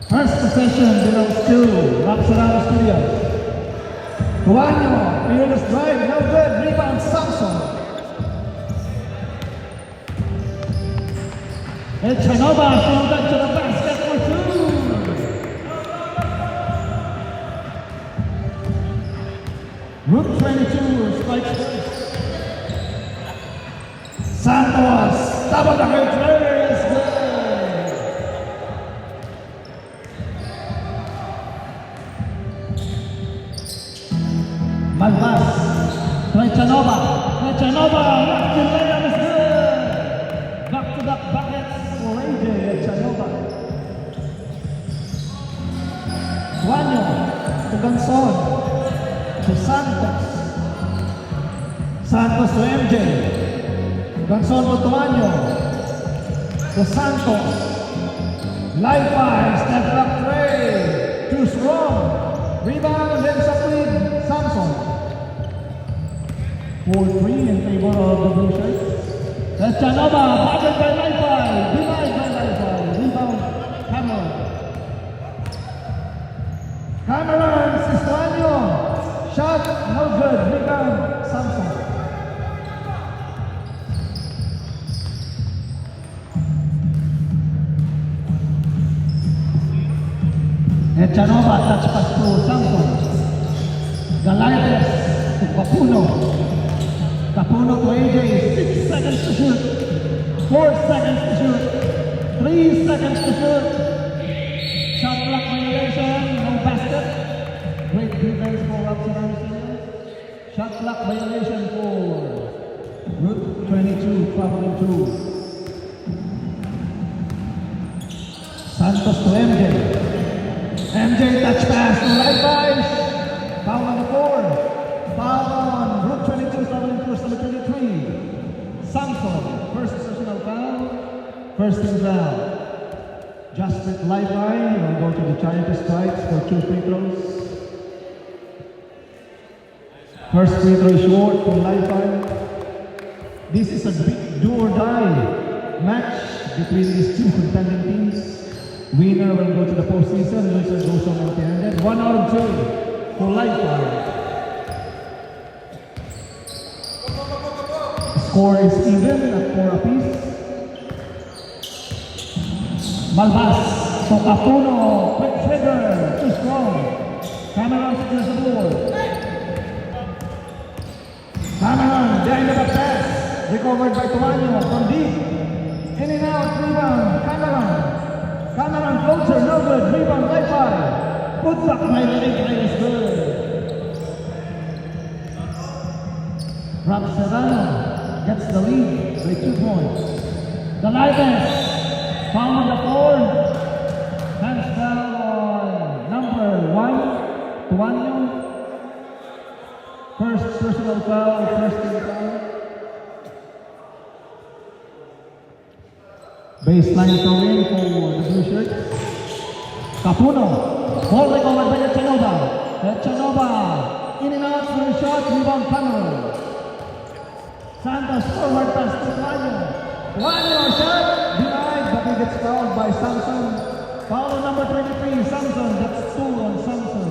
First possession belongs to Rapsarano Studios. Guanyo, fearless drive, no good, rebound Samson. Echanova from back to the basket for two. Route 22 strikes first. Santos, double the hit three is good. Malvas, Echanova, left in layup is good. Back-to-back buckets for AJ Echanova. Guanyo to Ganson, to Santos. Santos to MJ. Ganson to Guanyo. To Santos. Live five, step back three. Too strong. Rebound, then with Samson. 4-3 in favor of the Blue Shirts. Echanova, batted by Live-Fi, denied by Live-Fi. Rebound, Cameron. Cameron, Sistuanyo. Shot, no good. Rebound, Samson. Echanova, touch pass to Samson. Galates to Capuno. Capuno to AJ, 6 seconds to shoot. 4 seconds to shoot. 3 seconds to shoot. Shot clock violation, no basket. Great defense for Rapsarano Studios. Shot clock violation for Route 22, traveling through. Santos to MJ. MJ touch pass to right guys. Foul on the floor. Foul on Route 22, traveling through number 23. Samson, first personal foul. First team foul. Justin Live-Fi will go to the Giant Strikes for 2 free throws. First free throw short for Live-Fi. This is a big do-or-die match between these two contending teams. Winner will go to the postseason, loser goes on empty-handed. 1 out of 2 for Live-Fi. Score is even at 4 apiece. Malvas, so Capuno, quick trigger, too strong. Cameron secures the board. Cameron, behind the pass, recovered by Tuanyo from deep. In and out, rebound, Cameron floater, no good, rebound, Live-Fi. Put back by the Live-Fi is good. Rapsarano gets the lead by 2 points. The Lighters, foul on the floor. Hands foul on number 1, Tuanyo. First personal foul, first team foul. Baseline throw in for the Blue Shirts. Capuno, ball recovered by Echanova. Echanova, in and out for the shot, rebound Cameron. Santos forward pass to Guanyo. Guanyo shot, denied, but he gets fouled by Samson. Foul on number 23, Samson, that's 2 on Samson.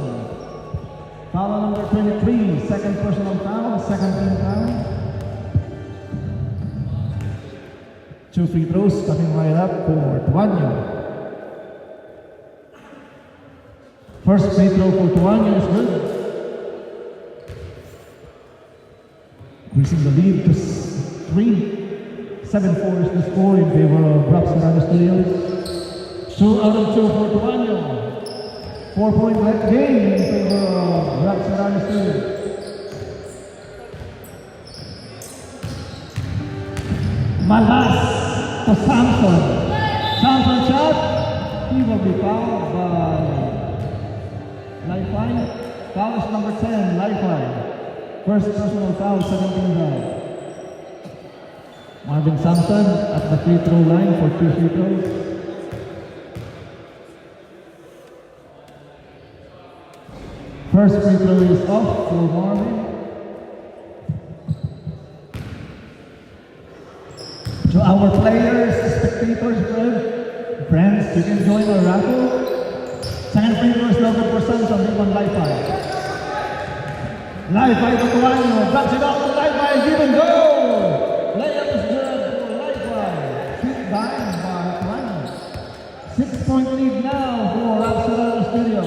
Foul on number 23, second personal foul, second team foul. 2 free throws coming right up for Tuanyo. First free throw for Tuanyo is good. Increasing the lead to 3. 7-4 is the score in favor of Rapsarano Studios. 2 out of 2 for Tuanyo. 4-point left game in favor of Rapsarano Studios. Malvas to Samson. Samson shot. He will be fouled by Live-Fi. Foul is number 10, Live-Fi. First personal foul, 17 foul. Marvin Samson at the free throw line for 2 free throws. First free throw is off for Marvin. To our players, spectators, friends, you can join our raffle. Second free throw is no good for Samson. Rebound Li-Fi. Li-Fi to Tuano. Drops it off to Li-Fi. Give and go. Layup is good for Li-Fi. Quick dime by Tuano. 6-point lead now for Rapsarano Studio.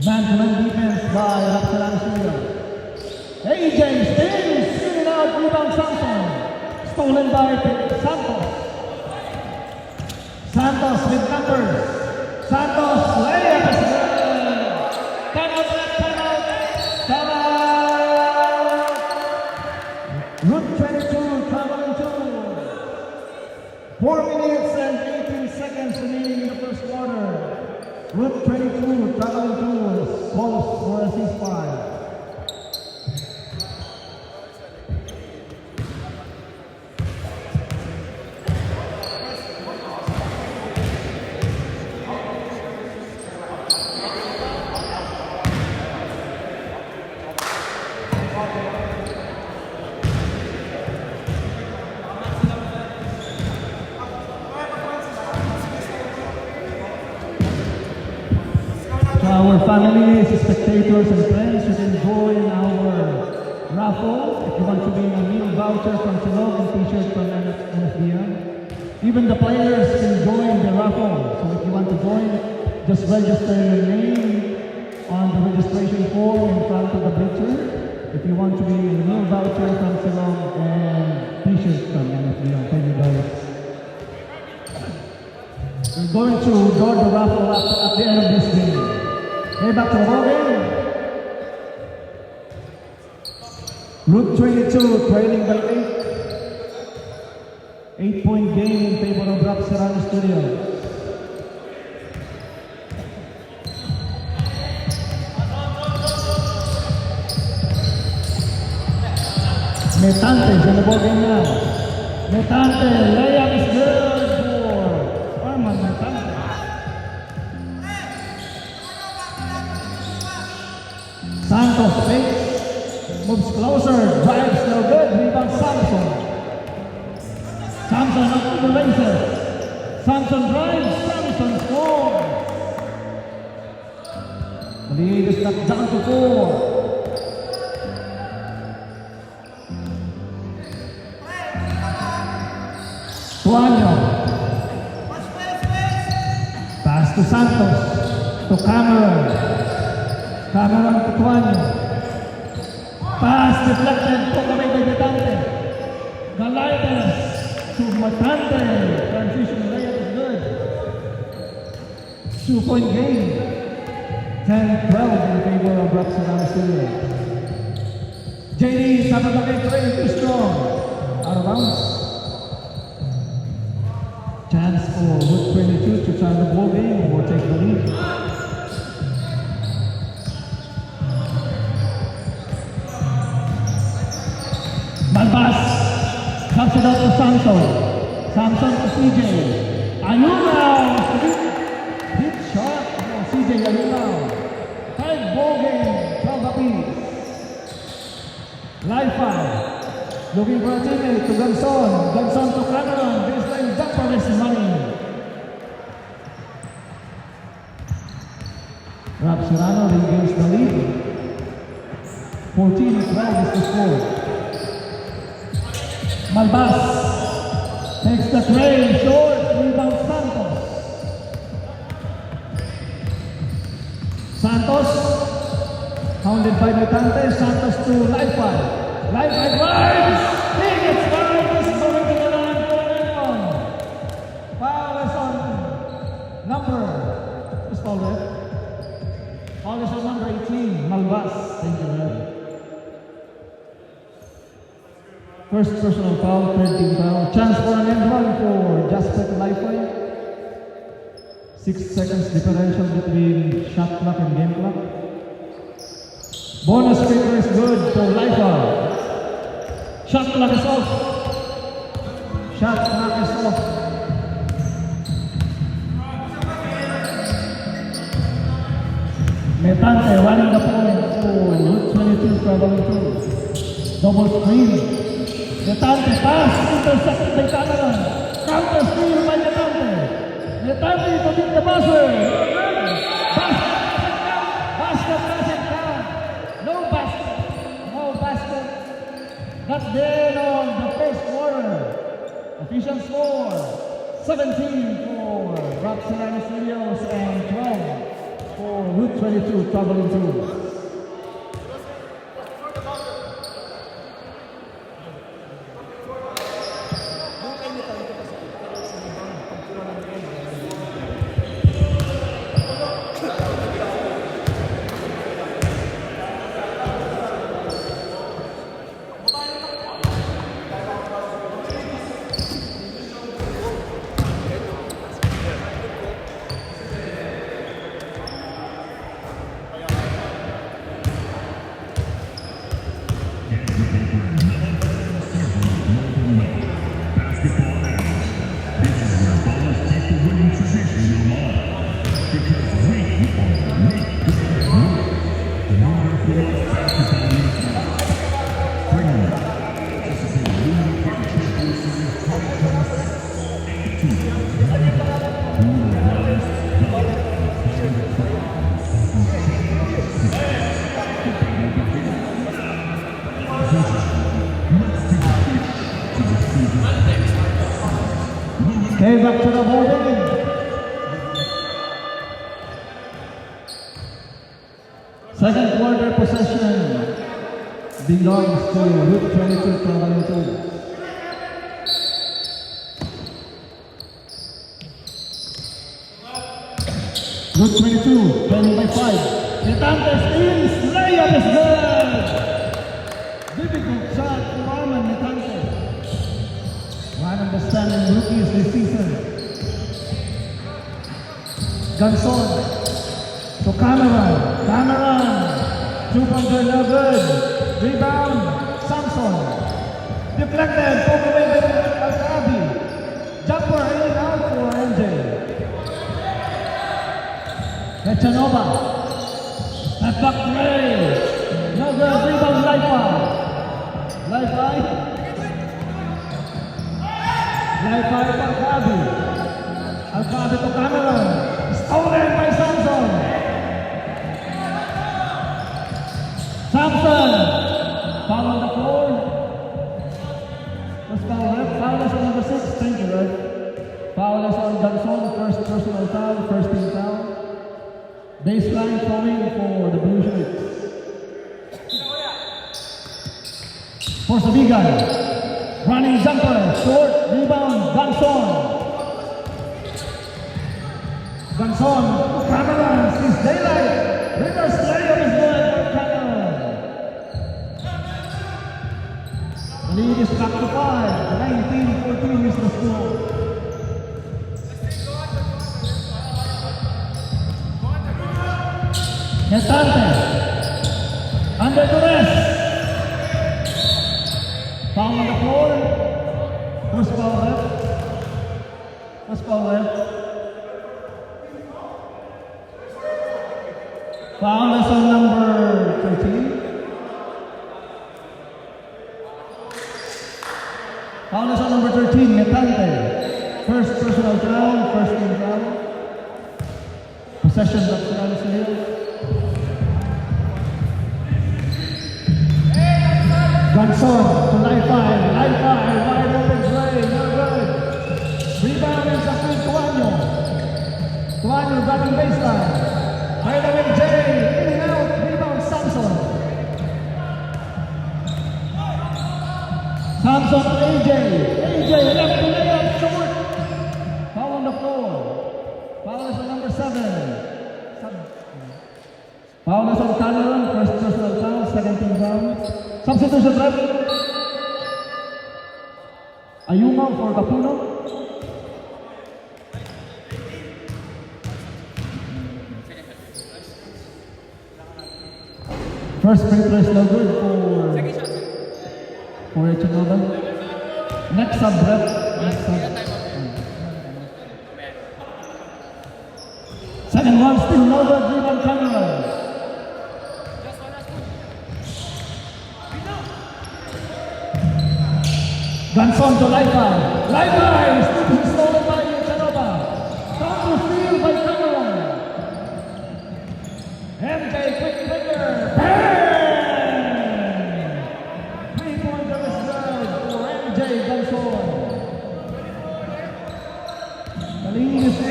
Man-to-man defense by Rapsarano Studio. AJ Stings. In and out. Rebound Samson. Stolen by Santos. Santos with numbers. Santos, layup is good. Time out. Route 22, traveling 2. 4 minutes and 18 seconds remaining in the first quarter. Route 22, traveling 2, calls for a ceasefire. Our families, spectators, and friends, you can join our raffle if you want to win a meal voucher from Silog and t-shirt from NFBM. Even the players can join the raffle. So if you want to join, just register your name on the registration form in front of the bleacher. If you want to win a meal voucher from Silog and t-shirt from NFBM. Thank you guys. We're going to draw the raffle at the end of this game. Okay, back to the ball game. Route 22 trailing by 8. 8-point game in favor of Rapsarano Studio. Metante is in the ball game now. Metante, layup is good for Arman Metante. Santos fakes, moves closer, drives no good, rebound Samson. Samson up to the races. Samson drives, Samson scores. The lead is knocked down to 4. Tuano. Pass to Santos, to Cameron. Cameron to Tuano. Pass deflected, put away by Metante. Galaides to Matante. Transition layup is good. 2-point game. 10-12 in favor of Rapsarano Studio. JD, Sabagay, too strong. Out of bounds. Chance for Route 22 to try the ball game or take the lead. Malbas comes it out to Samson. Samson to CJ. Ayunao. Hit shot for CJ Ayunao. 5 ball game, 12 apiece. Li-Fi looking for a teammate to Ganson. Ganson to Cameron. Baseline jumper is money. Rapsarano regains the lead. 14-12 is the score. Malbas takes the tray, short, rebound Santos. Santos, hounded by Metante, Santos to Li-Fi. Li-Fi drives, he gets fouled, this is going to the line for anyone. Foul is on number, who's fouled it? Foul is on number 18, Malbas. Thank you, man. First personal foul, third team foul. Chance for an end run for Jasper Li-Fi. 6 seconds differential between shot clock and game clock. Bonus free throw is good for Li-Fi. Shot clock is off. Shot clock is off. Metante running the point for Route 22 traveling 2. Double screen. Metante pass, intercepted by Cameron. Counter steal by Metante. Metante trying to beat the buzzer. Basket doesn't count. No basket. No basket. That's the end of the first quarter. Official score, 17 for Roxanne Studios and 12 for Route 22 Traveling Tours. Okay, back to the ball game. Second quarter possession belongs to Route 22 Traveling Tours. Route 22, trailing by 5. Metantes is layup is good. Difficult shot for Arman Metantes. One of the standing rookies this season. Ganson to Cameron. Cameron, 2-pointer no good. Rebound, Samson. Deflected, poke away by Alcabi. Jumper in and out for MJ. Echanova. Step back play. No good, rebound, Laifa. Laifa to Alcabi. Alcabi to Cameron. Stolen by Samson. Samson. Foul on the floor. What's foul left? Foul is on number 6. Thank you, right? Foul is on Johnson. First personal foul. First team foul. Baseline throwing for the Blue Shirts. For Sabigan. Running jumper. Short. Rebound. Ganson. Ganson. Cameron. Sees daylight. Reverse layup is good for Cameron. The lead is back to 5. 19-14 is the score. Netante. Under duress. Foul on the floor. Who's foul left? Who's foul left? Foul is on number 13. Foul is on number 13, Netante. First personal foul, first team foul. Possession of Salinas. Ganson to Laifa, wide open play, no good. Rebound is up to Tuanyo. Tuanyo driving baseline. Right away, Jay, in and out, rebound Samson. Samson to AJ. AJ left to layup, short. Foul on the floor. Foul is on number 7. Foul is on Cameron, first personal foul, second team foul. Substitution left. Ayuma for Capuno. First free throw is no good for Echanova. Next sub rep. Next sub. Second one still no good. Rebound Cameron. Ganson to Laifa. Laifa is stolen by Echanova. Down to field. lead is 8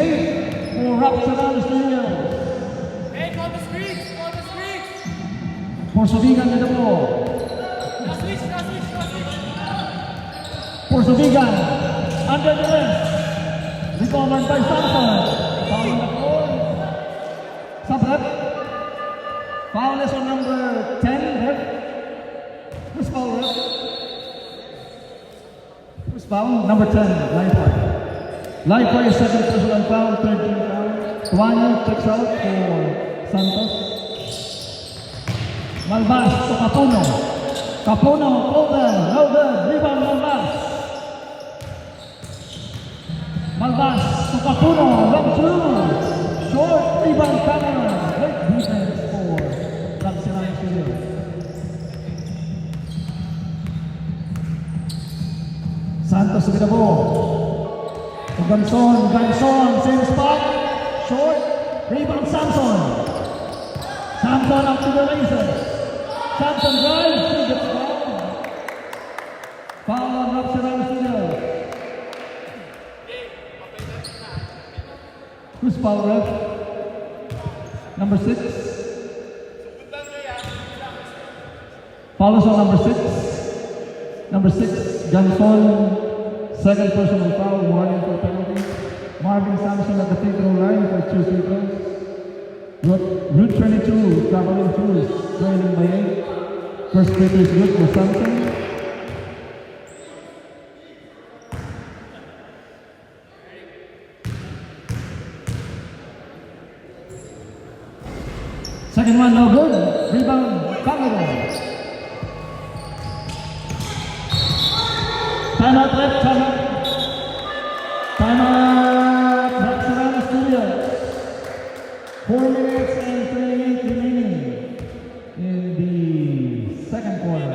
for Rapsaran Studios. Hey, call the streets! Call the streets! Porsovigan with the ball. No switch, no switch, no switch! Porsovigan under the wrist. Recovered by Samson. Foul on the floor. Sabrep. Foul is on number 10, ref. Who's foul, ref? Who's foul? Number 10, Lifebuoy. Lifebuoy is second personal foul, third team foul. Tuanyo checks out for Santos. Malbas to Capuno. Capuno, over, no good, rebound Malbas. Malbas to Capuno, long two. Short rebound Cameron. Great defense for Rapsaran Studios. Santos with the ball. To Ganson, same spot. Short, rebound Samson. Samson up to the races. Samson drives, he gets fouled. Foul on Rapsaran Studios. Who's foul, ref? Number 6. Foul is on number 6. Number 6, Ganson. Second personal foul, warning for penalty. Marvin Samson at the free throw line for 2 free throws. Route 22, Caroline Cruz, trailing by 8. First free throw is good for Samson. Second one, no good. Rebound, Cameron. Timeout, ref, timeout. Timeout, Rapsaran Studios. 4 minutes and 28 remaining in the second quarter.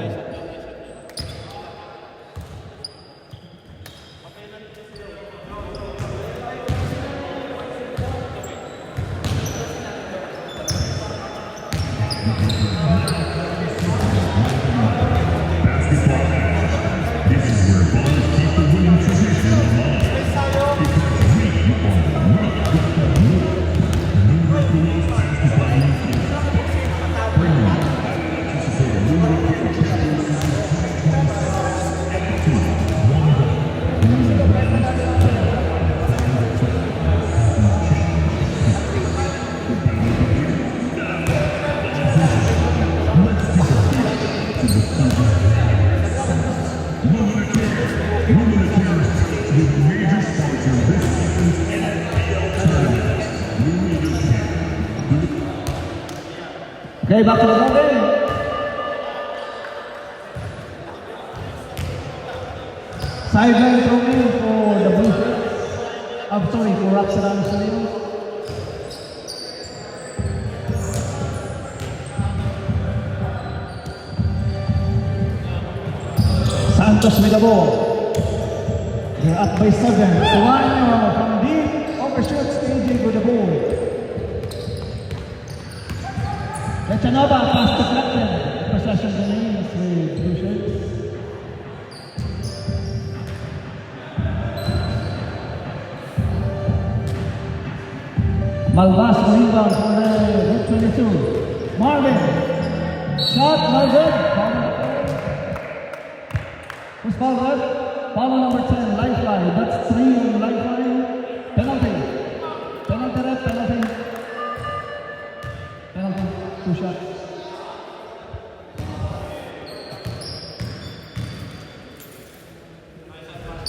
This is where ballers keep the winning tradition alive. Because we are the rock of the world. New Recreation Basketball League is bringing you anticipate a new location champions in 2027. 2, 1 goal. New rounds, with major sponsor this season's NPL tournament. New leadership. Okay, back to the ball game. Sideline throw in for the Blue Shirts. I'm sorry, for Rapsaran Studios. Santos with the ball. They're up by 7. Tuanyo from deep, overshoots AJ with the ball. Lechanova pass deflected. Possession remains with Blue Shirts. Malbas rebound for the Route 22. Marvin. Shot, no good. Who's foul, ref? Foul number 10, Lifeline. That's 3 on Lifeline. Penalty. Penalty, ref, penalty. Penalty, 2 shots.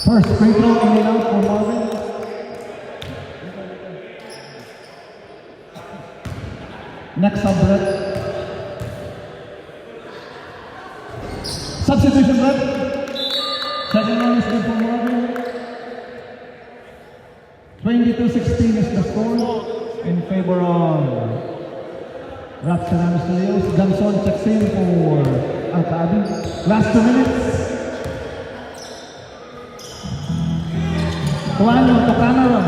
First free throw in and out for Marvin. Next sub, ref. Substitution, ref. Second one is good for Marvin. 22-16 is the score in favor of Rapsaran Studios. Ganson checks in for Al-Kaabi. Last 2 minutes. Tuanyo to Cameron.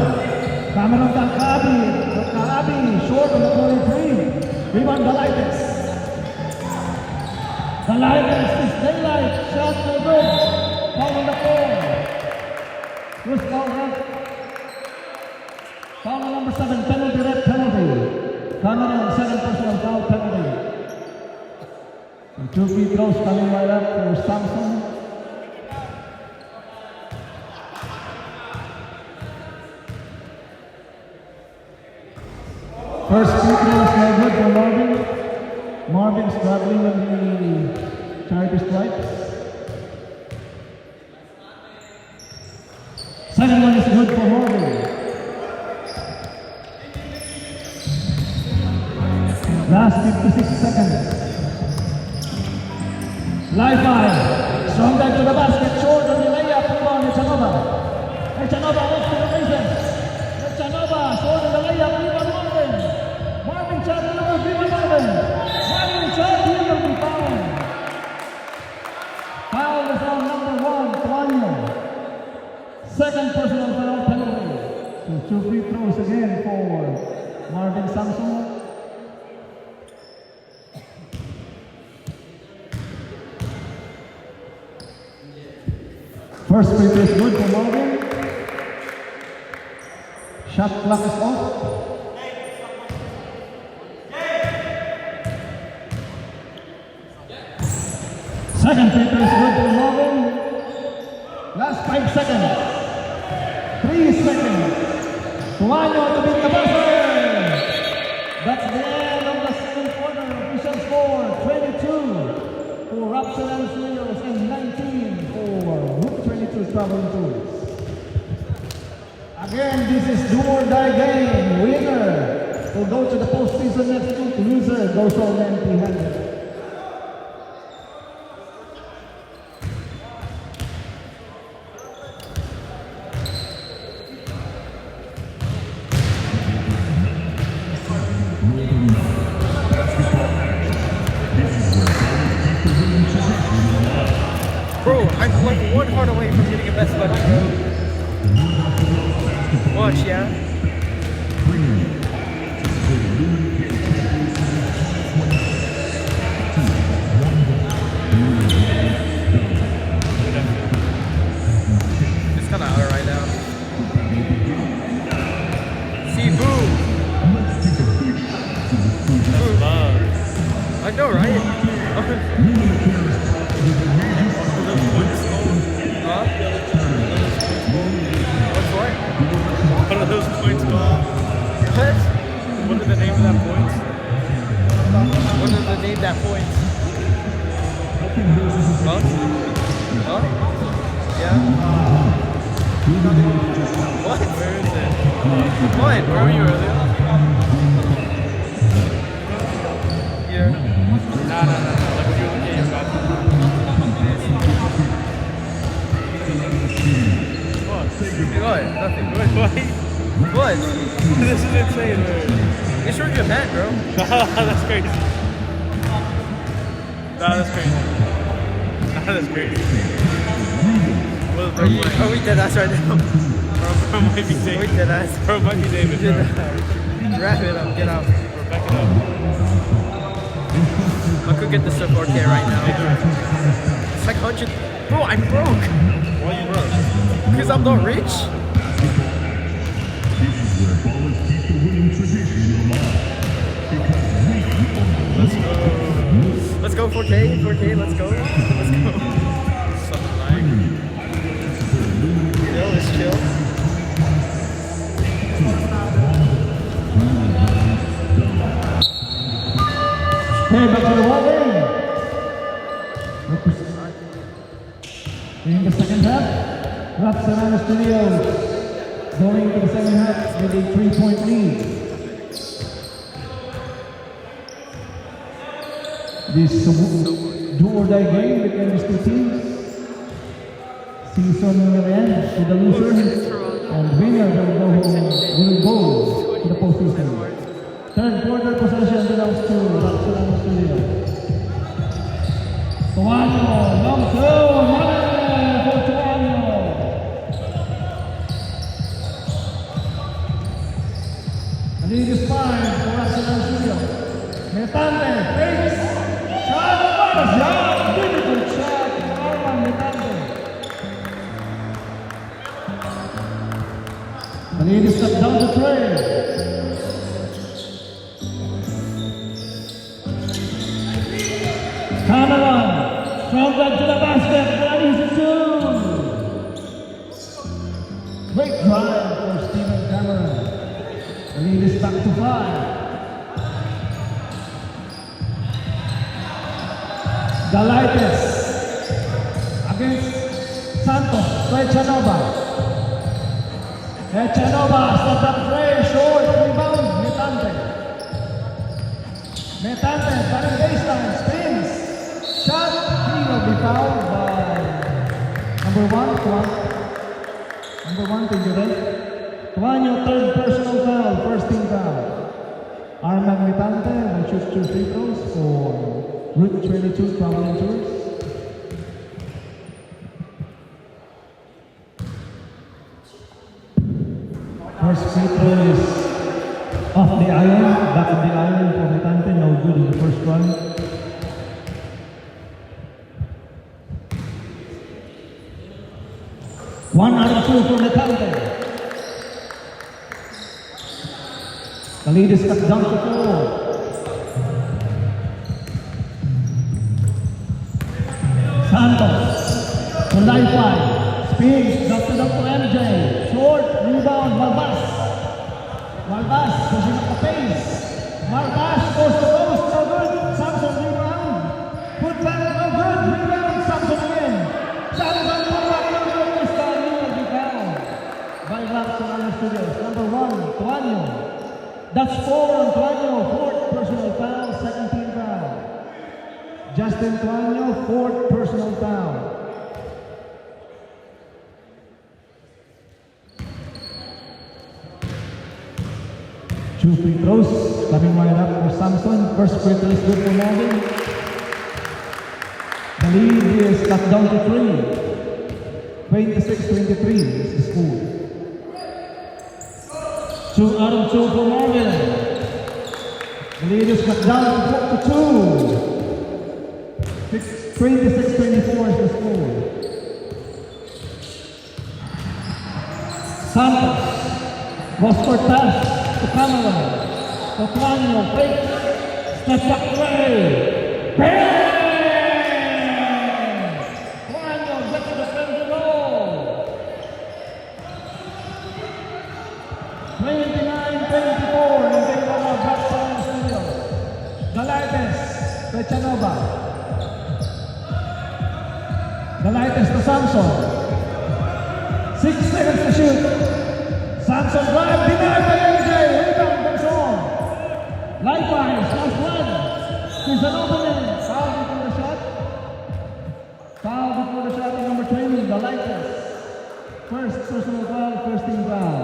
Cameron to Al-Kaabi. Al-Kaabi short on the corner 3. Rebound Galaites. Galaites is daylight. Shot no good. Foul on the floor. Who's foul, ref? Foul on number 7, penalty, red penalty. Cameron, second personal foul penalty. And 2 free throws coming right up for Samson. First free throw is no good for Marvin. Marvin struggling with the charity strike. Second one is good for Marvin. Last 56 seconds. Live fire. Strong dive to the basket. Short on the layup. Rebound. Echanova. Echanova off to the bases. Echanova. Short on the layup. Rebound Marvin. Marvin shot. Rebound Marvin. Marvin shot. He will be fouled. Foul is on number 1, Tuanyo. Second personal foul penalty. So 2 free throws again for Marvin Samson. First free throw is good for Marvin. Shot clock is off. Second free throw is good for Marvin. Last 5 seconds. 3 seconds. Tuanyo to beat the buzzer. That's the end of the second quarter. Official score 22 for Raptor and Studios and 19 for Route 22 Traveling Tours. Again, this is do or die game. Winner will go to the postseason next week. Loser goes home empty-handed. Bro, I'm like 1 heart away from getting a best buddy, bro. Watch, yeah? It's kinda out right now. See, boom! I know, right? What are those points called? What? What are the name of that points? What is the name that points? Huh? Huh? Yeah? What? Where is it? What? Where were you earlier? Here. No. Like when you were looking at your bathroom. What? Nothing. What? What? This is insane, man. You showed your hat, bro. That's crazy. That's crazy. That's crazy. Well, bro, Are we dead ass right now? bro might be Are we David. dead ass? Bro might be David, bro. Wrap it up. Get out. Bro, back it up. I could get this to 4K right now. It's like 100. Bro, I'm broke. Why you broke? Because I'm not rich. Where ballers keep the winning tradition alive. Because we are the Let's go 4K. 4K. Let's go. Let's go. Something like. Chill. Let's chill. Okay, back to the ball game. In the second half, Raps and Studios going into the second half with a 3-point lead. This do or die game between these two teams. Season will end with the loser, and winner will go to the postseason. Third quarter possession belongs to Raps and Studios. Tuanyo, long throw, money for Tuanyo. And it is fine for Racional Studio. Metante, fakes, shot, shot, difficult shot, Arman Metante. The lead is cut down to 3. Cameron, strong back to the basket, ready to shoot. Great drive for Stephen Cameron. The lead is back to 5. Galaites against Santos, Echanova. Echanova, step up three, short, rebound, Metante. Metante, bottom baseline, spins. Shot, he will be fouled by number 1, Tuan. Number 1, Tinjuren. Tuan, your third personal foul, first team foul. Armand Metante will shoot 2 free throws for Route 22 Traveling Tours. First free throw is off the iron, back of the iron for Metante, no good in the first run. One out of 2 for Metante. The lead is cut down to 4. Santos, to lifeline, spins, dropped it up to MJ, short, rebound, Malbas. Malbas, pushing up the pace. Malbas goes to post, no good, Samson rebound. Put back, no good, rebound, Samson again. Samson put back, no good, this time he will be fouled by Rapsonano Studios. Number 1, Tuanyo. That's 4 on Tuanyo, 4th personal foul, second team foul. Justin Tuanyo, 4th personal foul. Two free throws coming right up for Samson. First free throw is good for Marvin. The lead is cut down to 3. 26-23 is the score. 2 out of 2 for Marvin. The lead is cut down to 2. 26-24 is the score. Santos goes for pass to Cameron. To Tuanyo, fake, step back play. Bang! Tuanyo gets the front roll. 29-24 in favor of Rapsonano Studios. Galaites, Echanova. Galaites to Samson. 6 seconds to shoot. Samson drive, denied by MJ. Rebound comes on. Likewise, last one. There's an opening. Foul before the shot. Foul before the shot of number 20, Galaites. First personal foul, first team foul.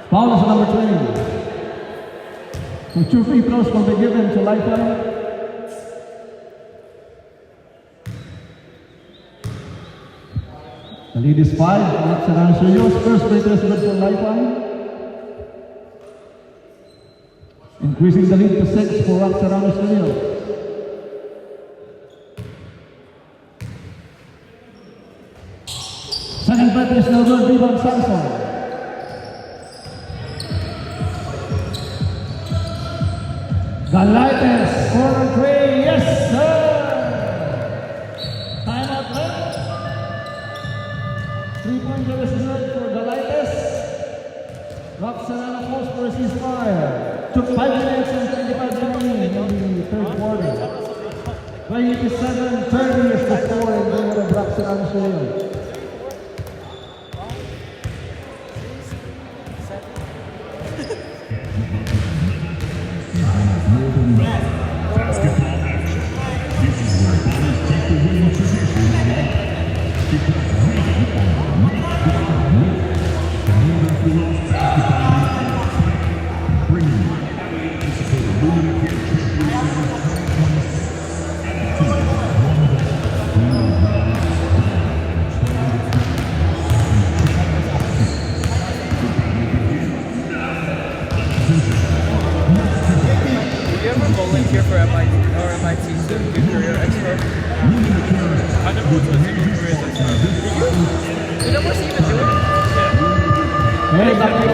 Foul is number 20. So 2 free throws will be given to Lifeline. The lead is 5. Rapsonano Studios. First free throw is good for Lifeline. Increasing the lead to 6 for Rapsonano Studios. Second free throw is no good. Rebound Samson. Galaites, corner 3, yes sir! Timeout left. 3-pointer is good for Galaites. Rapsonano calls for a ceasefire. Took 5 minutes and 25 remaining in the third quarter. 27-30 is the score in favor of Rapsonano Studios. Basketball action. This is where ballers keep the winning tradition alive. Because we are not good enough. The Northern Phillips Basketball League bringing you anticipated Lumen Care Champions Series 2026. And a team of one go to a single career touchdown. Did Morse even do it? Hey, back to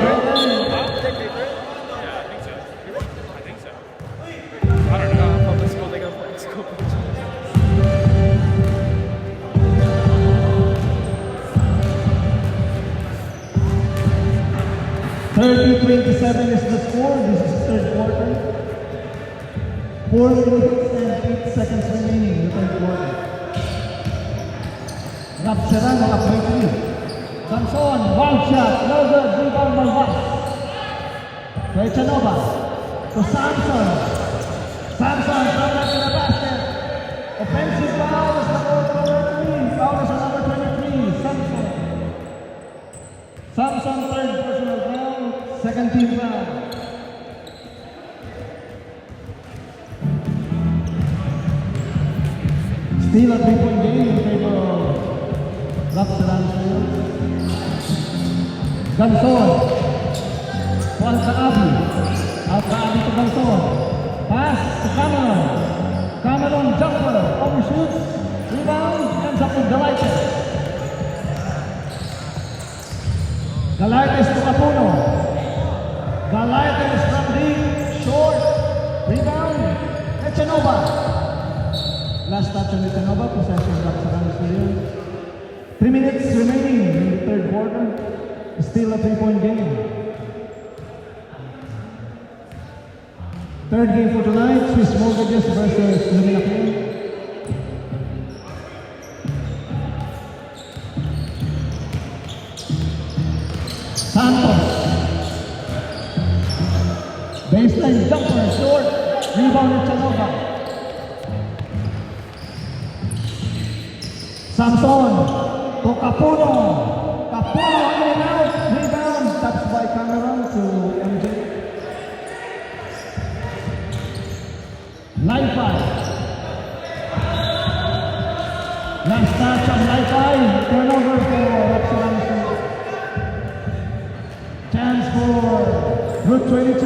Yeah, I think so. I think so. I don't know. Public school, they got public school. 30-27 is the score. This is third quarter. 4 minutes and 8 seconds remaining in the third quarter. Rapseran, mga point three. Samson, wild shot, no good, rebound Malvas. Rechanova to Samson. Samson, from back to the basket. Offensive foul is number 23. Foul is number 23, Samson. Samson, third personal foul, second team foul. Still a three-point game in favor of Rapseran Field. Ganson. Juan Kaabi. Out Kaabi to Ganson. Pass to Cameron. Cameron jumper. Overshoots. Rebound. Ends up with Galaites. Galaites to Capuno. Galaites from deep. Short. Rebound. Echanova. Last touch on Echanova. Possession of Rapseran Field. 3 minutes remaining in the third quarter. Still a three-point game. Third game for tonight, Swiss Mortgages versus Lumina Queen. Santos. Baseline jumper, short. Rebound at Chanova. Samson. To Capuno. Capuno in and out. Rebound. Taps by Cameron to MJ. Li-Fi. Last touch of Li-Fi. Turnover for Rapseran. Chance for Route 22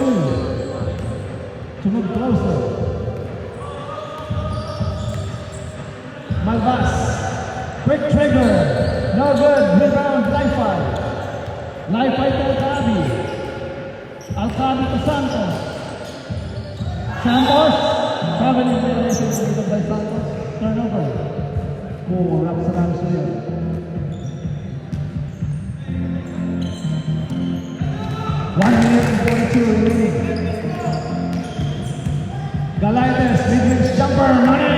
to move closer. Malvas. Quick trigger. No good. Rebound. Li-Fi. Li-Fi to Alcabi. Alcabi to Santos. Santos. Traveling violation committed by Santos. Turnover for Rapseran Field. One minute and 42 remaining. Galaites, mid-range jumper, money!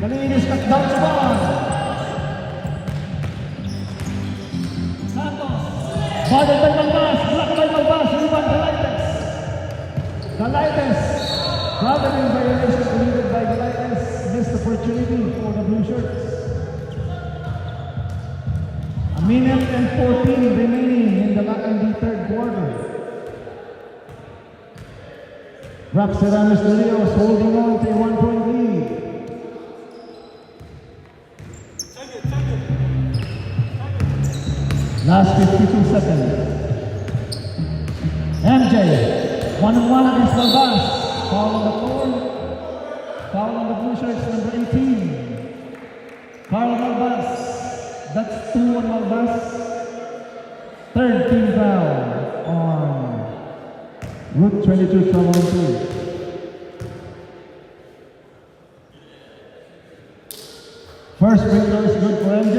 Galaites cut down the ball. Santos. Guarded by Malvas, blocked by Malvas, rebound Galaites. Galaites, traveling violation committed by Galaites. Missed opportunity for the blue shirts. A minute and 14 remaining in the third quarter. Rapseran Studios holding on to a 1-point lead. Last 52 seconds. MJ, 1-on-1 against Malvas. Foul on the floor. Foul on the blue shirts, number 18. Carl Malvas. That's 2 on Malvas. Third team foul on Route 22 trouble 2. First free throw is good for MJ.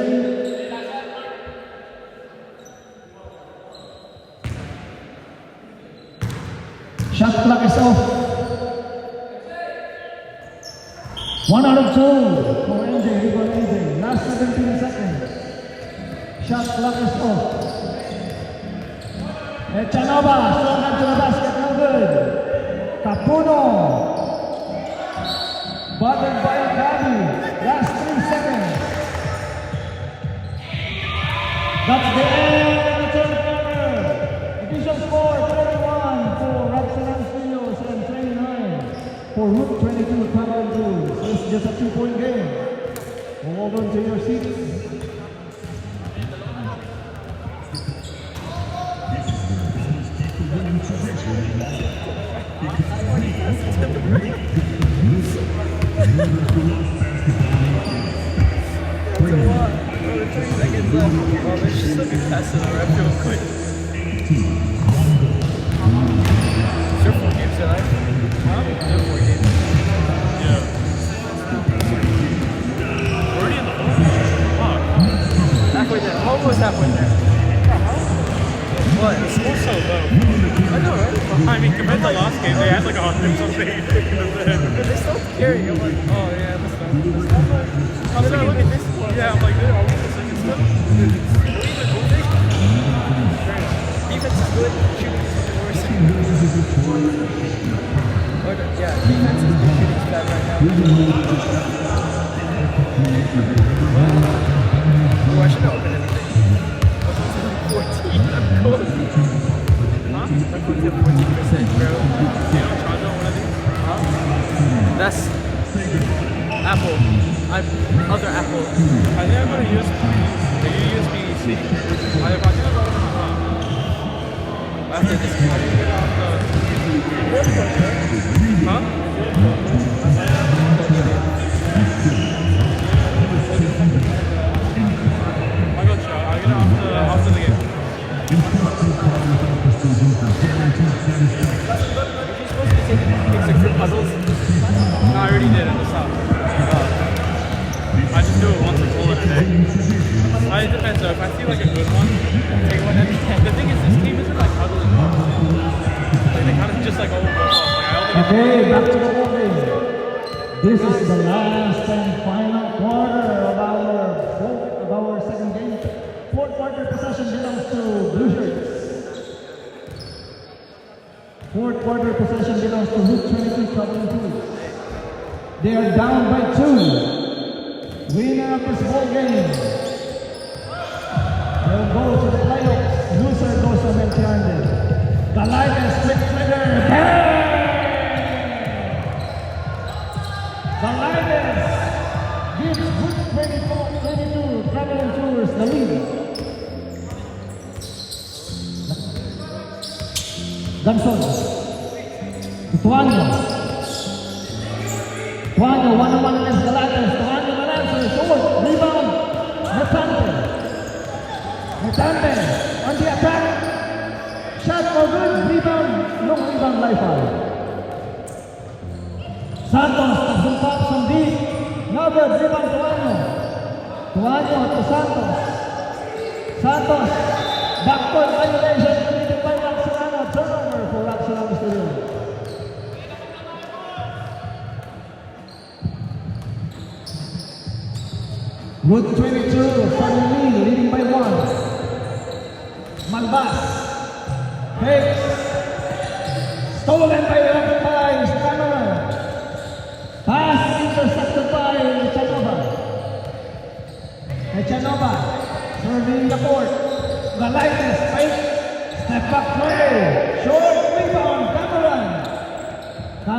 Shot clock is off. 1 out of 2 for MJ. Rebound MJ. Last 17 seconds. Shot clock is off. Echanova, strong hand to the basket, no good. Capuno. Bothered by Gabi. Last 3 seconds. That's the end of the third quarter. Official score 31 for Rapseran Studios and 29 for Route 22 Trouble Blues. It's just a 2-point game. Hold on to your seats. Basketball so what? Bro, there's 20 seconds left. Oh, they should still be passing the ref real quick. Is there 4 games tonight? Huh? Is there 4 games? Yeah. Already in the fourth? Fuck. Halfway there. Almost halfway there. What? The score's so low. I know, right? I mean, compared to the last game, they had like 100 something. But they still carry. I'm like, oh yeah, that's not. I'm Then I look at this one. Yeah, I'm like, dude, are we in the second still? Defense is good. Shooting is looking worse. Yeah, defense is good. Shooting's bad right now. Oh, I should have opened anything. 14. I'm cold. Huh? I'm going to 14%, bro. You don't charge on one of these? That's Apple. Other Apple. I think I'm going to use the USB-C. I think I'm going to After this game. Huh? I got shot. I'll get it after the game. You're supposed to be taking pictures for puzzles. No, I already did at the start. I just do it once or call it a day. It depends though. If I see like a good one, take one. And the thing is, this game isn't like puzzle and parts. Like they kind of just like all go off. Like I only Okay, back to the ball game. This is the last and final quarter of our second game. Fourth quarter possession belongs to Blue Shirts. Fourth quarter possession belongs to Route 22 Covering 2. They are down by 2. Winner of this ball game will go to the playoffs. Loser goes to empty-handed. The lightest split trigger. The lightest gives Route 22 Traveling Tours the lead. Ganson. Tuanyo. Tuanyo, one-on-one against the lightest. Tuanyo balances, short, rebound. Metante on the attack. Shot no good, rebound, long rebound, life out. Santos, some top, some deep. No good, rebound, Tuanyo. Tuanyo to Santos. Santos, backcourt violation committed by Roxanano. Turnover for Roxanano Studio. Route 22, suddenly leading by 1. Malbas. Takes. Stolen by Cameron. Pass intercepted by Echanova. Serving the court. The lightest fake. Step back play. Short rebound. Cameron to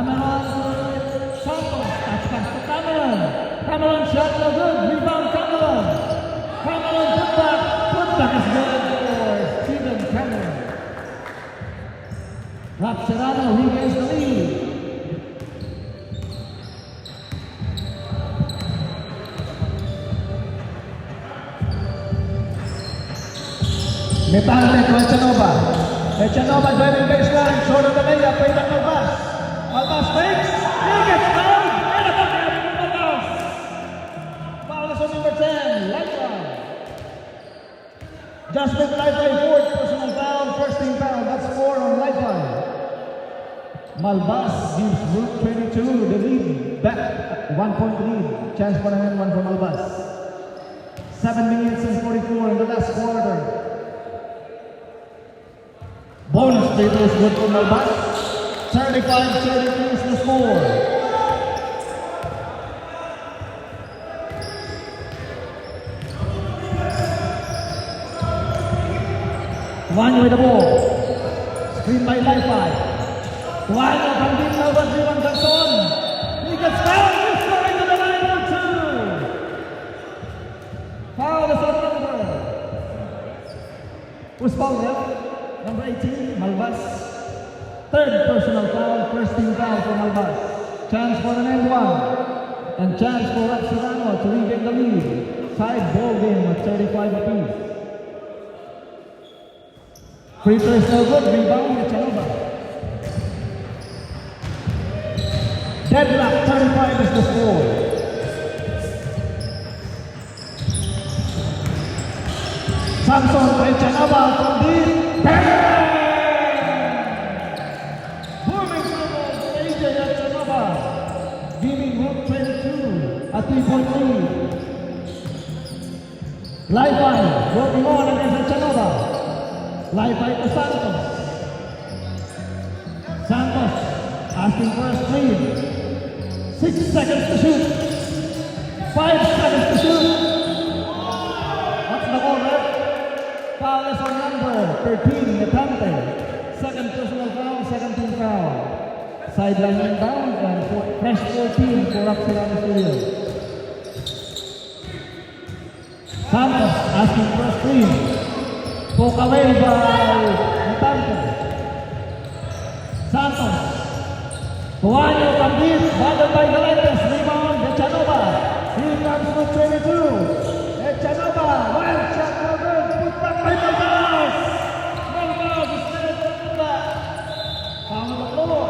Santos. Touch pass to Cameron. Cameron shot no good. Rebound Cameron. Cameron put back. Put back is good for Steven Cameron. Rob Serrano regains the lead. Metante to Echanova. Echanova driving baseline. Short of the layup. Wait on Malbas. Malbas fakes. He gets fouled. And a bucket from Malbas. Foul is on number 10. Lifeline. Justin Lifeline, fourth personal foul. First team foul. That's 4 on Lifeline. Malbas gives Route 22 the lead. Back. 1 point lead. Chance for an and one for Malbas. 7 minutes and 44 in the last quarter. Bonus free throw is good for Malbas. 35-33 is the score. Tuanyo with the ball. Screen by Lifeline. Tuanyo from deep now, but Rivan Ganson. He gets fouled. He's going to the line for 2. Foul is on number. Who's foul left? Number 18, Malbas. Third personal foul, first team foul for Malbas. Chance for an and one. And chance for Rob Serrano to regain the lead. Tied ball game at 35 apiece. Free throw is no good. Rebound Echanova. Deadlock 35 is the score. Samson Echanova from deep. Booming trouble for AJ Echanova. Giving Rook 22 a 3-point lead. Live line working on against Echanova. Live by to Santos. Santos asking for a screen. 6 seconds to shoot. 5 seconds to shoot. What's the call, ref? Foul is on number 13, Metante. Second personal foul, second team foul. Sideline inbound and fresh 14 for Rapsirano Studio. Santos asking for a screen. Poke away by Metante. Santos. Tuanyo Cambis, bothered by the latest rebound, Echanova. Here comes with 22. Echanova, wild shot, no good. Put back by Malbas. Malbas is still on that. Foul on the floor.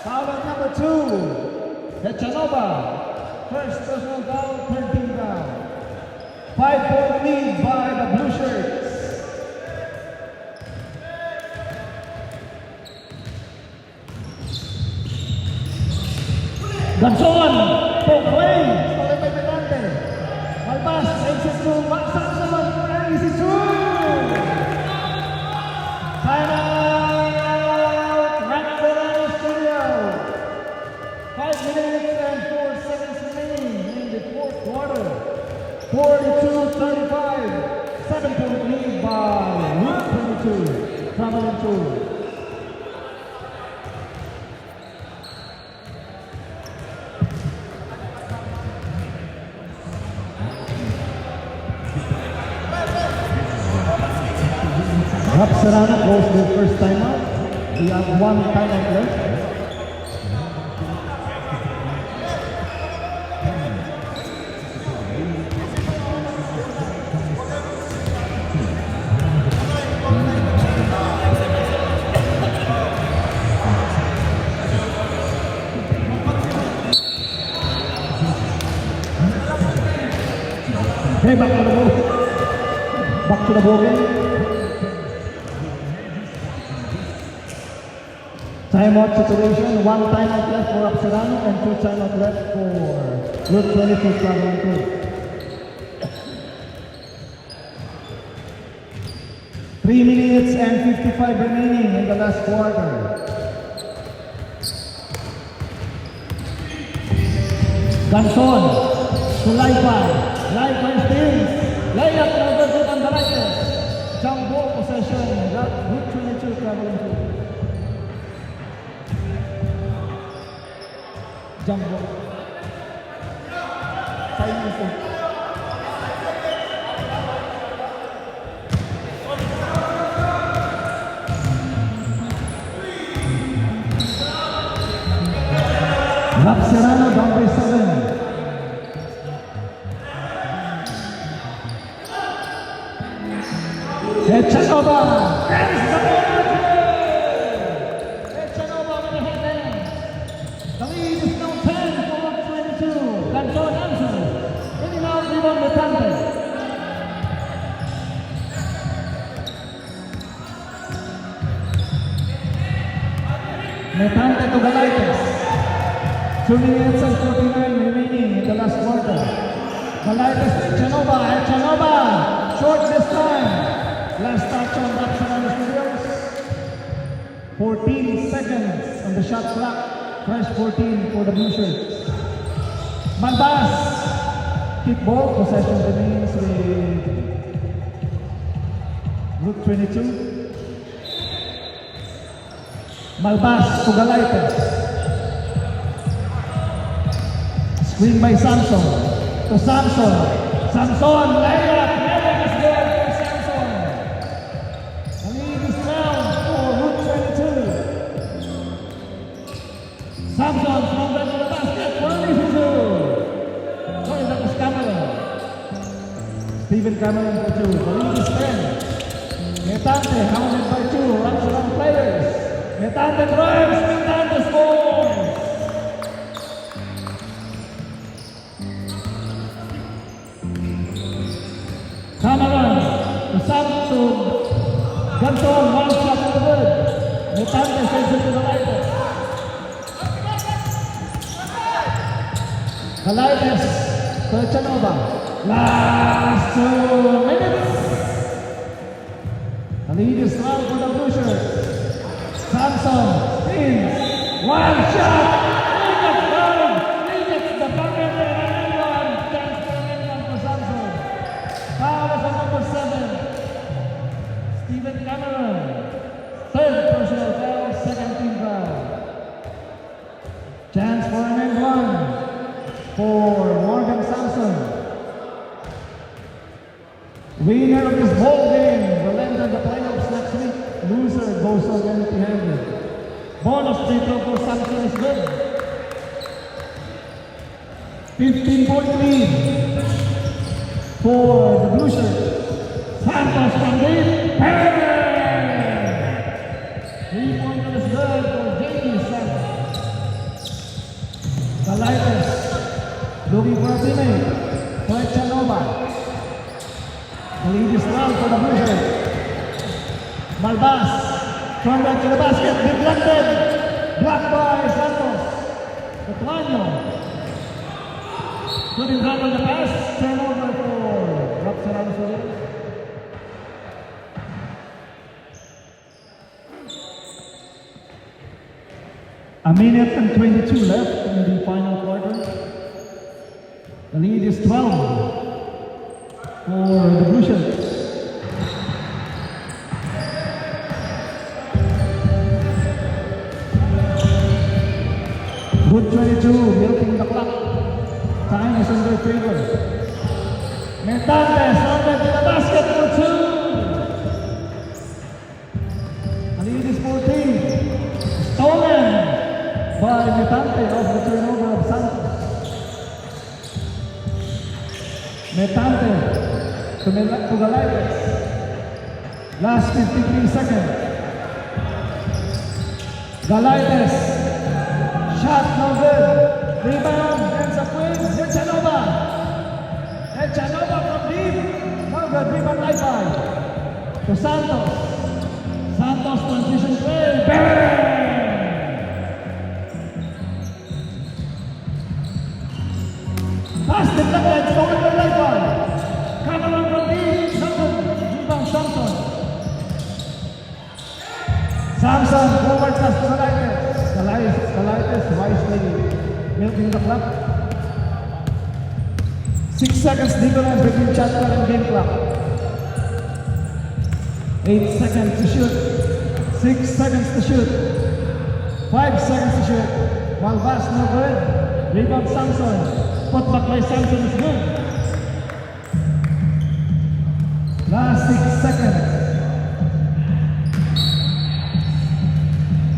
Foul at number 2. Echanova. First personal foul, third team foul. 5-point lead by the Blue Shirts. Ganson, poke away, stolen by Metante. Malbas, takes it to Samson, carries it through. Timeout, Rapsirano Studio. 5 minutes and 4 seconds remaining in the fourth quarter. 42-35, 7-point lead by Rook 22, traveling through. Rapsirano goes their first timeout. We have one timeout left. Okay, back to the ball. Back to the ball game. Timeout situation, one timeout left for Rapsirano and 2 timeout left for Rook 22 traveling through. 3 minutes and 55 remaining in the last quarter. Ganson to Laipan spins, layup over to Bandarites. Jump ball possession, Rook 22 traveling through. Jump ball. Time is up. Rapsirano down by 7. Echanova ends the ball. Echanova with a hit there. The lead is now 10 for 22. Ganson answers. In and out rebound Metante. Metante to Galaites. 2 minutes and 49 remaining in the last quarter. Galaites to Echanova. Short this time. Last touch on Rapsirano Studios. 14 seconds on the shot clock. Fresh 14 for the Blue Shirts. Malbas. Kick ball. Possession remains with Rook 22. Malbas to Galaites. Screen by Samson. To Samson. Samson, layup. Never is good for Samson. The lead is now for Rook 22. Samson from the basket. Sorry, that was Cameron. Stephen Cameron for 2. The lead is 10. Metante, hounded by 2. Runs around players. Metante drives. Metante scores. Cameron to Samson. Ganton, one shot to the good. Metante sends it to the right. Galaites to Chanova. Last 2 minutes. The lead is now for the Blue Shirts. Samson spins. One shot. Rejects down. Rejects the bucket and anyone. Chance for anyone for Samson. Foul is on number 7. Stephen Cameron. Third personal foul, second team foul. Chance for an end one for Morgan Samson. Winner of this ball game will enter the playoffs next week. Loser goes on empty-handed. Bonus free throw for Samson is good. 15-point lead for the Blue Shirts. Santos from deep. Bang! 3-pointer is good for J.D. Santos. Galaites looking for a teammate. For Chanova. The lead is now for the Blue Shirts. Malbas. From back to the basket. Deflected. Blocked by Santos. Petlano. Couldn't handle the pass. Turnover for Roxanne Soler. A minute and 22 left in the final quarter. The lead is 12 for the Blue Shirts. Good 22, milking the clock. Time is in their favor. Metante, started to the basket for 2. The lead is 14. Stolen by Metante off the turnover of Santos. Metante to Galaites. Last 53 seconds. Galaites. Shot no good. Rebound. Ends up with Echanova. Echanova from deep. No good. Rebound right by. To Santos. Santos transition play. Bang! Pass deflected. Stolen by right by. Cameron from deep. Samson. Rebound Samson. Samson. Forward pass to Galaites. Galaites wisely milking the clock. 6 seconds difference between shot clock and game clock. 8 seconds to shoot. 6 seconds to shoot. 5 seconds to shoot. Malbas no good. Rebound Samson. Put back by Samson is good. Last 6 seconds.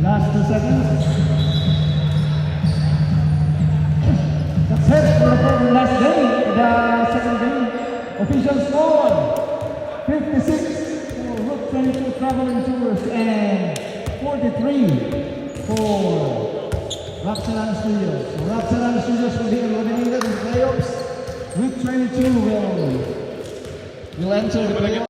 Last 2 seconds. That's it for the last game, the second game. Official score 56 for Route 22 Traveling Tours and 43 for Roxanne Studios. So Roxanne Studios will be eliminated in the playoffs. Route 22 will enter the playoffs.